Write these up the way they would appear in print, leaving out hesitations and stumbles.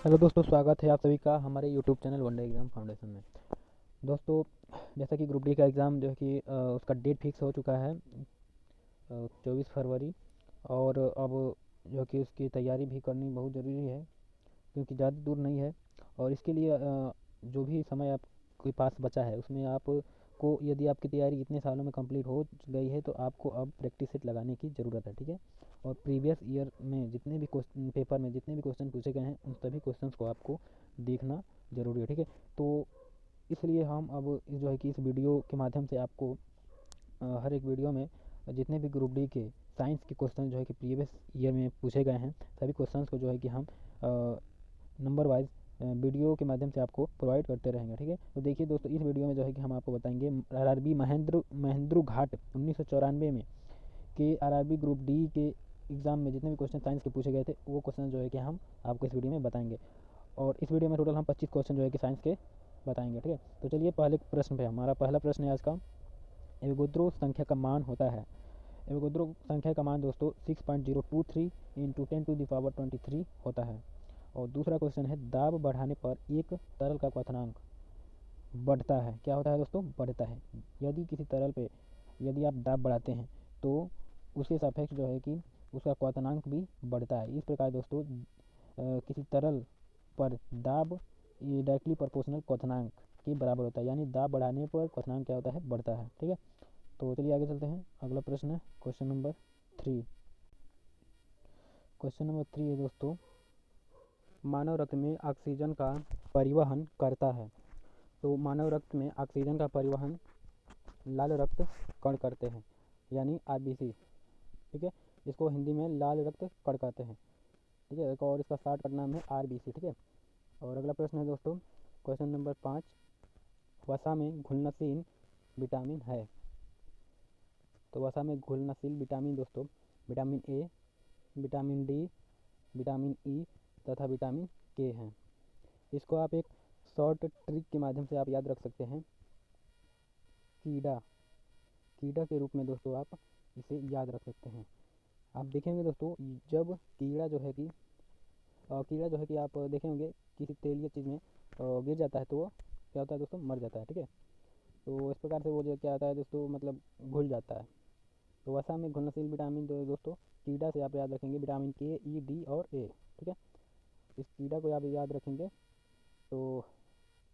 Hello दोस्तों, स्वागत है आप सभी का हमारे YouTube channel one day exam foundation में। दोस्तों, जैसा कि ग्रुप डी का एग्ज़ाम जो है कि उसका डेट फिक्स हो चुका है 24 फरवरी। और अब जो कि उसकी तैयारी भी करनी बहुत ज़रूरी है, क्योंकि ज़्यादा दूर नहीं है। और इसके लिए जो भी समय आपके पास बचा है उसमें आपको, यदि आपकी तैयारी इतने सालों में कंप्लीट हो गई है तो आपको अब प्रैक्टिस सेट लगाने की ज़रूरत है, ठीक है। और प्रीवियस ईयर में जितने भी क्वेश्चन पेपर में जितने भी क्वेश्चन पूछे गए हैं उन सभी क्वेश्चंस को आपको देखना ज़रूरी है, ठीक है। तो इसलिए हम अब जो है कि इस वीडियो के माध्यम से आपको हर एक वीडियो में जितने भी ग्रुप डी के साइंस के क्वेश्चन जो है कि प्रीवियस ईयर में पूछे गए हैं सभी क्वेश्चंस को जो है कि हम नंबर वाइज वीडियो के माध्यम से आपको प्रोवाइड करते रहेंगे, ठीक है। तो देखिए दोस्तों, इस वीडियो में जो है कि हम आपको बताएंगे आरआरबी महेंद्रू घाट 1994 में के आरआरबी ग्रुप डी के एग्ज़ाम में जितने भी क्वेश्चन साइंस के पूछे गए थे वो क्वेश्चन जो है कि हम आपको इस वीडियो में बताएंगे। और इस वीडियो में टोटल हम 25 क्वेश्चन जो है कि साइंस के बताएंगे, ठीक है। तो चलिए पहले प्रश्न पे, हमारा पहला प्रश्न है आज का, एवोगैड्रो संख्या का मान होता है। एवोगैड्रो संख्या का मान दोस्तों 6.023 इंटू 10⁻23 होता है। और दूसरा क्वेश्चन है, दाब बढ़ाने पर एक तरल का क्वथनांक बढ़ता है। क्या होता है दोस्तों? बढ़ता है। यदि किसी तरल पे यदि आप दाब बढ़ाते हैं तो उसके सापेक्ष जो है कि उसका क्वथनांक भी बढ़ता है। इस प्रकार दोस्तों किसी तरल पर दाब ये डायरेक्टली प्रोपोर्शनल क्वथनांक के बराबर होता है, यानी दाब बढ़ाने पर क्वथनांक क्या होता है? बढ़ता है, ठीक है। तो चलिए आगे चलते हैं। अगला प्रश्न है क्वेश्चन नंबर 3। क्वेश्चन नंबर 3 है दोस्तों, मानव रक्त में ऑक्सीजन का परिवहन करता है। तो मानव रक्त में ऑक्सीजन का परिवहन लाल रक्त कण करते हैं, यानी आरबीसी, ठीक है। इसको हिंदी में लाल रक्त कण कहते हैं, ठीक है। और इसका शॉर्टकट नाम है आरबीसी, ठीक है। और अगला प्रश्न है दोस्तों क्वेश्चन नंबर 5, वसा में घुलनशील विटामिन है। तो वसा में घुलनशील विटामिन दोस्तों vitamin A, vitamin D, vitamin E तथा विटामिन के हैं। इसको आप एक शॉर्ट ट्रिक के माध्यम से आप याद रख सकते हैं, कीड़ा कीड़ा के रूप में दोस्तों आप इसे याद रख सकते हैं। आप देखेंगे दोस्तों, जब कीड़ा जो है कि आप देखे होंगे किसी तेलीय चीज़ में गिर जाता है तो वो क्या होता है दोस्तों? मर जाता है, ठीक है। तो इस प्रकार से वो जो क्या होता है दोस्तों, मतलब घुल जाता है। तो वसा में घुलनशील विटामिन दोस्तों कीड़ा से आप याद रखेंगे विटामिन के, ई, डी और ए, ठीक है। इस कीड़ा को आप याद रखेंगे तो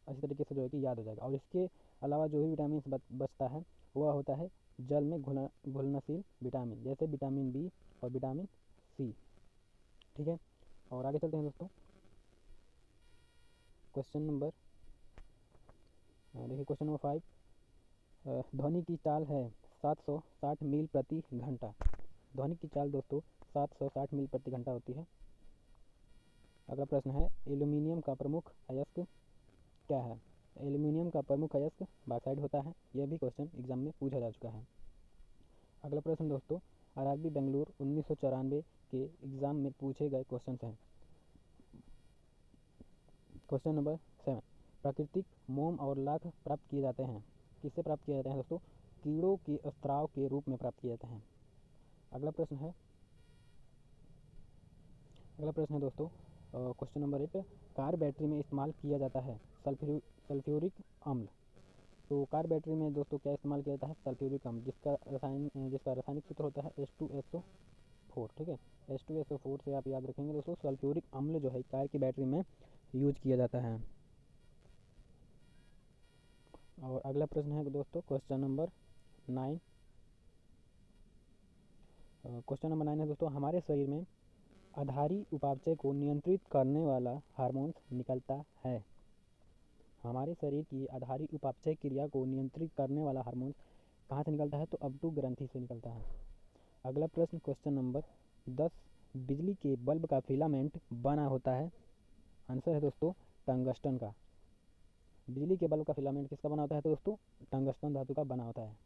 अच्छी तरीके से जो है कि याद हो जाएगा। और इसके अलावा जो भी विटामिन बचता है वह होता है जल में घुलनशील विटामिन, जैसे विटामिन बी और विटामिन सी, ठीक है। और आगे चलते हैं दोस्तों। क्वेश्चन नंबर देखिए क्वेश्चन नंबर 5, ध्वनि की चाल है 760 मील प्रति घंटा। ध्वनि की चाल दोस्तों 760 मील प्रति घंटा होती है। अगला प्रश्न है, एल्यूमिनियम का प्रमुख अयस्क क्या है? एल्यूमिनियम का प्रमुख अयस्क बॉक्साइड होता है। यह भी क्वेश्चन एग्जाम में पूछा जा चुका है। अगला प्रश्न दोस्तों, आरआरबी बेंगलुरु 1994 के एग्जाम में पूछे गए क्वेश्चन हैं। क्वेश्चन नंबर 7, प्राकृतिक मोम और लाख प्राप्त किए जाते हैं। किससे प्राप्त किए जाते हैं दोस्तों? कीड़ों के स्त्राव के रूप में प्राप्त किए जाते हैं। अगला प्रश्न है दोस्तों क्वेश्चन नंबर 8, कार बैटरी में इस्तेमाल किया जाता है सल्फ्यूरिक अम्ल। तो कार बैटरी में दोस्तों क्या इस्तेमाल किया जाता है? सल्फ्यूरिक अम्ल, जिसका रासायनिक सूत्र होता है H2SO4, ठीक है। H2SO4 से आप याद रखेंगे दोस्तों, सल्फ्यूरिक अम्ल जो है कार की बैटरी में यूज किया जाता है। और अगला प्रश्न है दोस्तों क्वेश्चन नंबर 9। क्वेश्चन नंबर 9 है दोस्तों, हमारे शरीर में आधारी उपापचय को नियंत्रित करने वाला हार्मोन निकलता है। हमारे शरीर की आधारी उपापचय क्रिया को नियंत्रित करने वाला हार्मोन कहाँ से निकलता है? तो अब्टू ग्रंथि से निकलता है। अगला प्रश्न क्वेश्चन नंबर 10, बिजली के बल्ब का फिलामेंट बना होता है। आंसर है दोस्तों टंगस्टन का। बिजली के बल्ब का फिलामेंट किसका बना होता है? तो दोस्तों टंगस्टन धातु का बना होता है।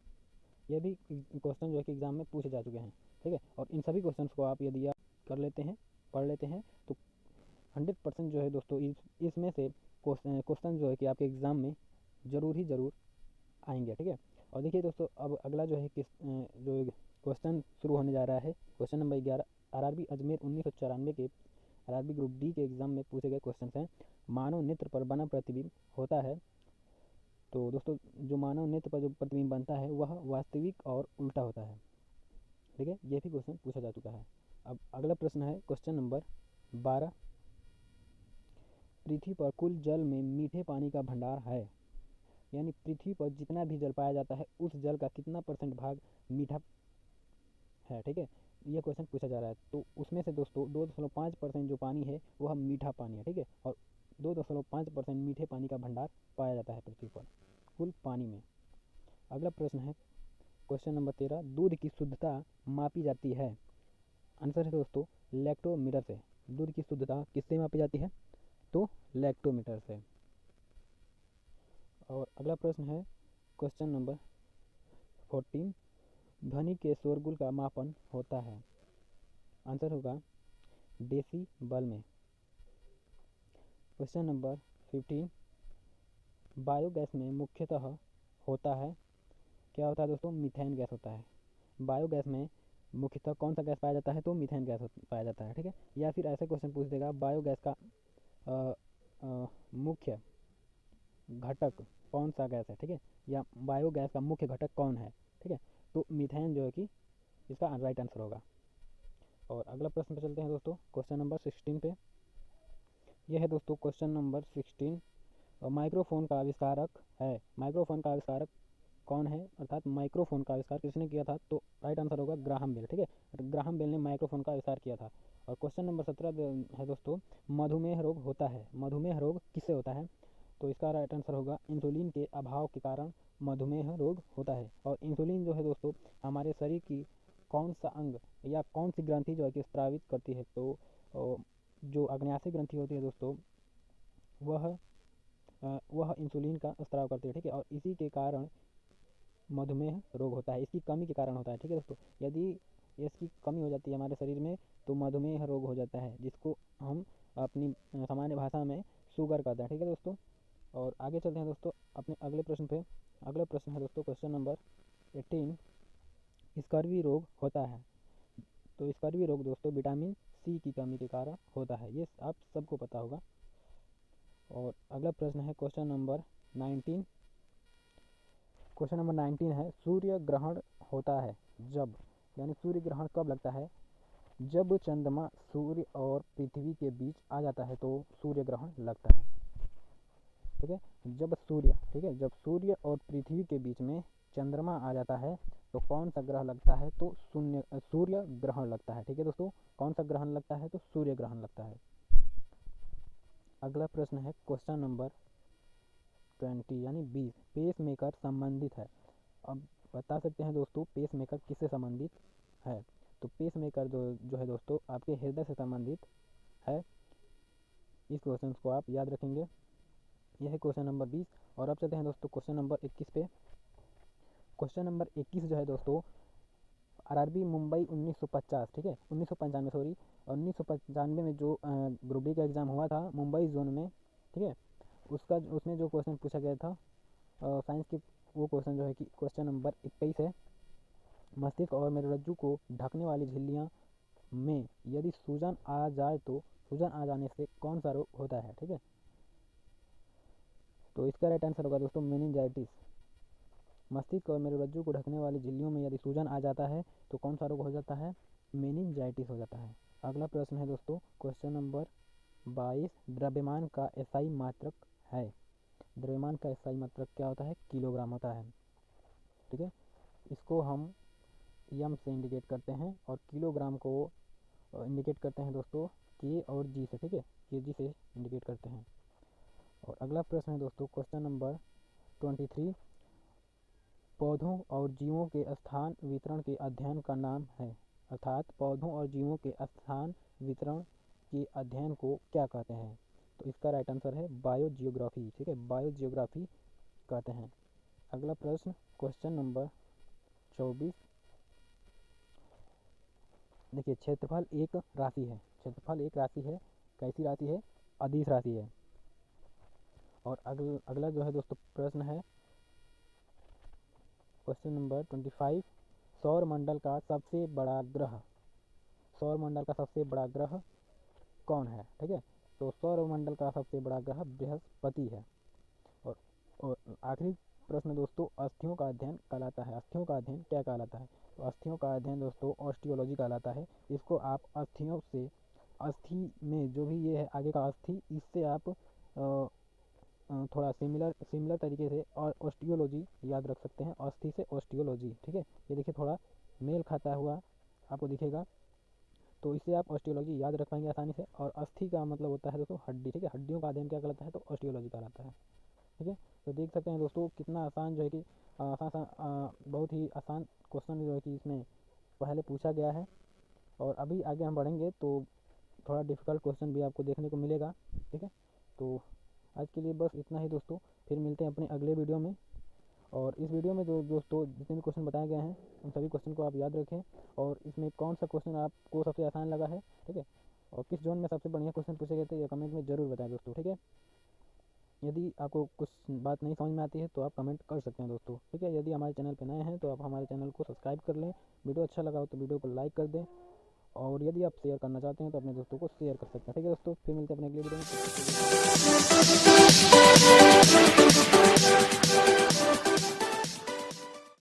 यह भी क्वेश्चन जो है कि एग्जाम में पूछे जा चुके हैं, ठीक है। और इन सभी क्वेश्चन को आप यदि आप कर लेते हैं, पढ़ लेते हैं तो 100% जो है दोस्तों इसमें से क्वेश्चन जो है कि आपके एग्ज़ाम में ज़रूर ही ज़रूर आएंगे, ठीक है। और देखिए दोस्तों, अब अगला जो है जो क्वेश्चन शुरू होने जा रहा है, क्वेश्चन नंबर 11, आरआरबी अजमेर 1994 के आरआरबी ग्रुप डी के एग्ज़ाम में पूछे गए क्वेश्चन हैं। मानव नेत्र पर बना प्रतिबिंब होता है, तो दोस्तों जो मानव नेत्र पर जो प्रतिबिंब बनता है वह वास्तविक और उल्टा होता है। ठीक है, ये भी क्वेश्चन पूछा जा चुका है। अब अगला प्रश्न है क्वेश्चन नंबर 12। पृथ्वी पर कुल जल में मीठे पानी का भंडार है, यानी पृथ्वी पर जितना भी जल पाया जाता है उस जल का कितना % भाग मीठा है। ठीक है, यह क्वेश्चन पूछा जा रहा है। तो उसमें से दोस्तों 2.5% जो पानी है वह मीठा पानी है। ठीक है, और 2.5% मीठे पानी का भंडार पाया जाता है पृथ्वी पर कुल पानी में। अगला प्रश्न है क्वेश्चन नंबर 13। दूध की शुद्धता मापी जाती है। आंसर है दोस्तों लैक्टोमीटर से। दूध की शुद्धता किससे मापी जाती है? तो लैक्टोमीटर से। और अगला प्रश्न है क्वेश्चन नंबर 14। ध्वनि के शोरगुल का मापन होता है। आंसर होगा डेसीबल में। Question number 15। बायोगैस में मुख्यतः होता है, क्या होता है दोस्तों? मीथेन गैस होता है। बायोगैस में मुख्यतः कौन सा गैस पाया जाता है? तो मीथेन गैस पाया जाता है। ठीक है, या फिर ऐसे क्वेश्चन पूछ देगा बायोगैस का मुख्य घटक कौन सा गैस है। ठीक है, या बायोगैस का मुख्य घटक कौन है? ठीक है, तो मीथेन जो है कि इसका राइट आंसर होगा। और अगला प्रश्न पे चलते हैं दोस्तों, क्वेश्चन नंबर 16 पे। यह है दोस्तों क्वेश्चन नंबर 16। माइक्रोफोन का आविष्कारक है। माइक्रोफोन का आविष्कारक कौन है, अर्थात माइक्रोफोन का आविष्कार किसने किया था? तो राइट आंसर होगा ग्राहम बेल। ठीक है, ग्राहम बेल ने माइक्रोफोन का आविष्कार किया था। और क्वेश्चन नंबर 17 है दोस्तों, मधुमेह रोग होता है। मधुमेह रोग किससे होता है? तो इसका राइट आंसर होगा इंसुलिन के अभाव के कारण मधुमेह रोग होता है। और इंसुलिन जो है दोस्तों हमारे शरीर की कौन सा अंग या कौन सी ग्रंथि जो है कि स्रावित करती है? तो जो अग्न्याशय ग्रंथि होती है दोस्तों वह इंसुलिन का स्राव करती है। ठीक है, और इसी के कारण मधुमेह रोग होता है, इसकी कमी के कारण होता है। ठीक है दोस्तों, यदि इसकी कमी हो जाती है हमारे शरीर में तो मधुमेह रोग हो जाता है, जिसको हम अपनी सामान्य भाषा में शुगर कहते हैं। ठीक है दोस्तों, और आगे चलते हैं दोस्तों अपने अगले प्रश्न पे। अगला प्रश्न है दोस्तों क्वेश्चन नंबर 18। स्कर्वी रोग होता है। तो स्कर्वी रोग दोस्तों विटामिन सी की कमी के कारण होता है, ये आप सबको पता होगा। और अगला प्रश्न है क्वेश्चन नंबर 19। क्वेश्चन नंबर 19 है सूर्य ग्रहण होता है जब, यानी सूर्य ग्रहण कब लगता है? जब चंद्रमा सूर्य और पृथ्वी के बीच आ जाता है तो सूर्य ग्रहण लगता है। ठीक है, जब सूर्य और पृथ्वी के बीच में चंद्रमा आ जाता है तो कौन सा ग्रह लगता है? तो सूर्य ग्रहण लगता है। ठीक है दोस्तों, कौन सा ग्रहण लगता है? तो सूर्य ग्रहण लगता है। अगला प्रश्न है क्वेश्चन नंबर 20 यानी 20। पेस मेकर संबंधित है। अब बता सकते हैं दोस्तों पेस मेकर किससे संबंधित है? तो पेस मेकर जो है दोस्तों आपके हृदय से संबंधित है। इस क्वेश्चन को आप याद रखेंगे। यह है क्वेश्चन नंबर 20। और अब चलते हैं दोस्तों क्वेश्चन नंबर 21 पे। क्वेश्चन नंबर 21 जो है दोस्तों आरआरबी मुंबई 1950, ठीक है 1995 सॉरी, 1995 में जो ग्रुप डी का एग्ज़ाम हुआ था मुंबई जोन में, ठीक है, उसमें जो क्वेश्चन पूछा गया था साइंस के, वो क्वेश्चन जो है कि क्वेश्चन नंबर 21 है। मस्तिष्क और मेरुरज्जु को ढकने वाली झिल्लियाँ में यदि सूजन आ जाए तो सूजन आ जाने से कौन सा रोग होता है? ठीक है, तो इसका राइट आंसर होगा दोस्तों मेनिंजाइटिस। मस्तिष्क और मेरुरज्जु को ढकने वाली झिल्लियों में यदि सूजन आ जाता है तो कौन सा रोग हो जाता है? मेनिंजाइटिस हो जाता है। अगला प्रश्न है दोस्तों क्वेश्चन नंबर 22। द्रव्यमान का एसआई मात्रक है। द्रव्यमान का एसआई मात्रक क्या होता है? किलोग्राम होता है। ठीक है, इसको हम एम से इंडिकेट करते हैं और किलोग्राम को इंडिकेट करते हैं दोस्तों के और जी से। ठीक है, के जी से इंडिकेट करते हैं। और अगला प्रश्न है दोस्तों क्वेश्चन नंबर 23। पौधों और जीवों के स्थान वितरण के अध्ययन का नाम है, अर्थात पौधों और जीवों के स्थान वितरण के अध्ययन को क्या कहते हैं? तो इसका राइट आंसर है बायोजियोग्राफी। ठीक है, बायोजियोग्राफी कहते हैं। अगला प्रश्न क्वेश्चन नंबर 24। देखिए क्षेत्रफल एक राशि है। क्षेत्रफल एक राशि है, कैसी राशि है? अदिश राशि है। और अगला जो है दोस्तों प्रश्न है क्वेश्चन नंबर 25। सौर मंडल का सबसे बड़ा ग्रह, सौर मंडल का सबसे बड़ा ग्रह कौन है, ठीक है। तो सौरमंडल का सबसे बड़ा ग्रह बृहस्पति है। और, और आखिरी प्रश्न दोस्तों, अस्थियों का अध्ययन कहलाता है। अस्थियों का अध्ययन क्या कहलाता है? तो अस्थियों का अध्ययन दोस्तों ऑस्टियोलॉजी कहलाता है। इसको आप अस्थियों से, अस्थि में जो भी ये है आगे का अस्थि, इससे आप थोड़ा सिमिलर तरीके से और ऑस्टियोलॉजी याद रख सकते हैं। अस्थि से ऑस्टियोलॉजी, ठीक है। ये देखिए थोड़ा मेल खाता हुआ आपको दिखेगा, तो इससे आप ऑस्टियोलॉजी याद रख पाएंगे आसानी से। और अस्थि का मतलब होता है दोस्तों हड्डी, ठीक है। हड्डियों का अध्ययन क्या कहलाता है? तो ऑस्टियोलॉजी कहलाता है, ठीक है। तो देख सकते हैं दोस्तों कितना आसान जो है कि बहुत ही आसान क्वेश्चन जो है कि इसमें पहले पूछा गया है। और अभी आगे हम बढ़ेंगे तो थोड़ा डिफ़िकल्ट क्वेश्चन भी आपको देखने को मिलेगा, ठीक है। तो आज के लिए बस इतना ही दोस्तों, फिर मिलते हैं अपने अगले वीडियो में। और इस वीडियो में जो दोस्तों जितने भी क्वेश्चन बताए गए हैं उन सभी क्वेश्चन को आप याद रखें, और इसमें कौन सा क्वेश्चन आपको सबसे आसान लगा है, ठीक है। और किस जोन में सबसे बढ़िया क्वेश्चन पूछे गए थे, ये कमेंट में ज़रूर बताएं दोस्तों, ठीक है। यदि आपको कुछ बात नहीं समझ में आती है तो आप कमेंट कर सकते हैं दोस्तों, ठीक है। यदि हमारे चैनल पर नए हैं तो आप हमारे चैनल को सब्सक्राइब कर लें। वीडियो अच्छा लगा हो तो वीडियो को लाइक कर दें, और यदि आप शेयर करना चाहते हैं तो अपने दोस्तों को शेयर कर सकते हैं, ठीक है दोस्तों। फिर मिलते हैं अपने अगले वीडियो में।